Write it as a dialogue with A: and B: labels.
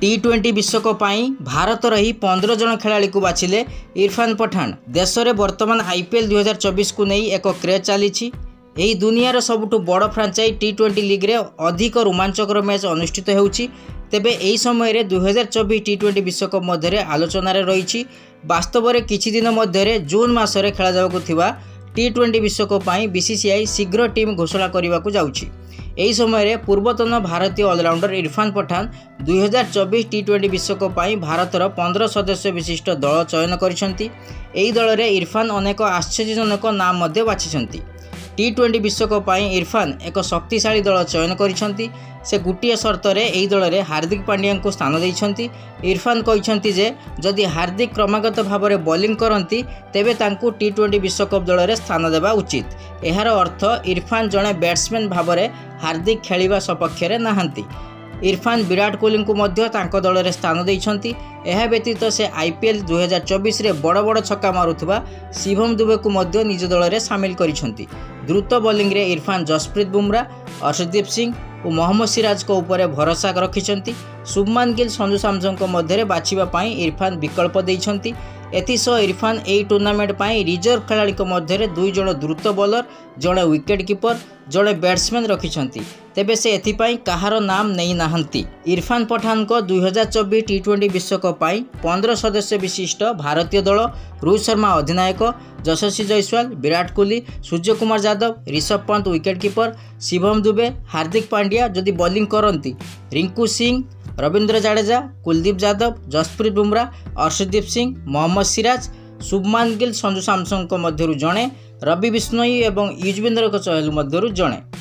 A: टी20 विश्वकप पाई भारतर ही 15 जन खेलाड़ी को बाछिले इरफान पठान। देश में वर्तमान आईपीएल 2024 को नहीं एक क्रेज चली। यही दुनियार सबुठु बड़ फ्रांचाइज टी20 लीग रे अधिक रोमांचकर मैच अनुष्ठित होउछि। तेबे एही समय रे 2024 टी20 विश्वकप मध्य आलोचन रही। वास्तव में किछि दिन मध्य जून मासरे खेला जावकु थिबा टी20 विश्वकप पाई बीसीसीआई शीघ्र टीम घोषणा करने को जाउछि। एही समय रे पूर्वतन भारतीय ऑलराउंडर इरफान पठान 2024 टी20 विश्वकप पाई भारतर 15 सदस्य विशिष्ट दल चयन करिसेंती। एही दल रे इरफान अनेक आश्चर्यजनक नाम मध्य बाछिसेंती। टी20 विश्वकप पाई इरफान एक शक्तिशाली दल चयन करिसेंती। से गोटे शर्त रे एही दल रे हार्दिक पांड्या को स्थान देइछंती। इरफान कहिसेंती जे जदि हार्दिक क्रमागत भाव में बॉलिंग करती तेबे तांकु टी20 विश्वकप दल रे स्थान देवा उचित। एहार अर्थ इरफान जड़े बैट्समैन भाव में हार्दिक खेलिबा सपक्ष रे नाहंती। इरफान विराट कोहली को मध्य तांको दल रे स्थान देइछंती। एहा व्यतीत से आईपीएल 2024 रे बड़ बड़ छक्का मारुथुबा शिवम दुबे को मध्य निज दल रे शामिल करिसेंती। द्रुत बॉलिंग रे इरफान जसप्रीत बुमराह, अर्शदीप सिंह और मोहम्मद सिराज को ऊपर भरोसा रखिछंती। शुभमान गिल, संजू सैमसन को मध्य बाछिबा पाई इरफान विकल्प देइछंती। एथिसह इरफान एही टूर्नामेंट पाई रिजर्व खेलाड़ी को मध्य 2 जण द्रुत बॉलर, जड़े विकेट कीपर, जड़े बैट्समैन रखिछंती। तेबे से एथिपाई कहार नाम नहीं नाहंती। इरफान पठान को 2024 टी20 विश्वकप पाई 15 सदस्य विशिष्ट भारतीय दल रोहित शर्मा अधिनायक, यशस्वी जायसवाल, विराट कोहली, सूर्यकुमार यादव, ऋषभ पंत विकेट कीपर, शिवम दुबे, हार्दिक पांड्या जदि बॉलिंग करती, रिंकू सिंह, रविंद्र जडेजा, कुलदीप यादव, जसप्रीत बुमराह, अर्शदीप सिंह, मोहम्मद सिराज, शुभमान गिल, संजू सैमसन मध्य जड़े, रवि बिश्नोई और युजवेंद्र चहल मध्य जड़े।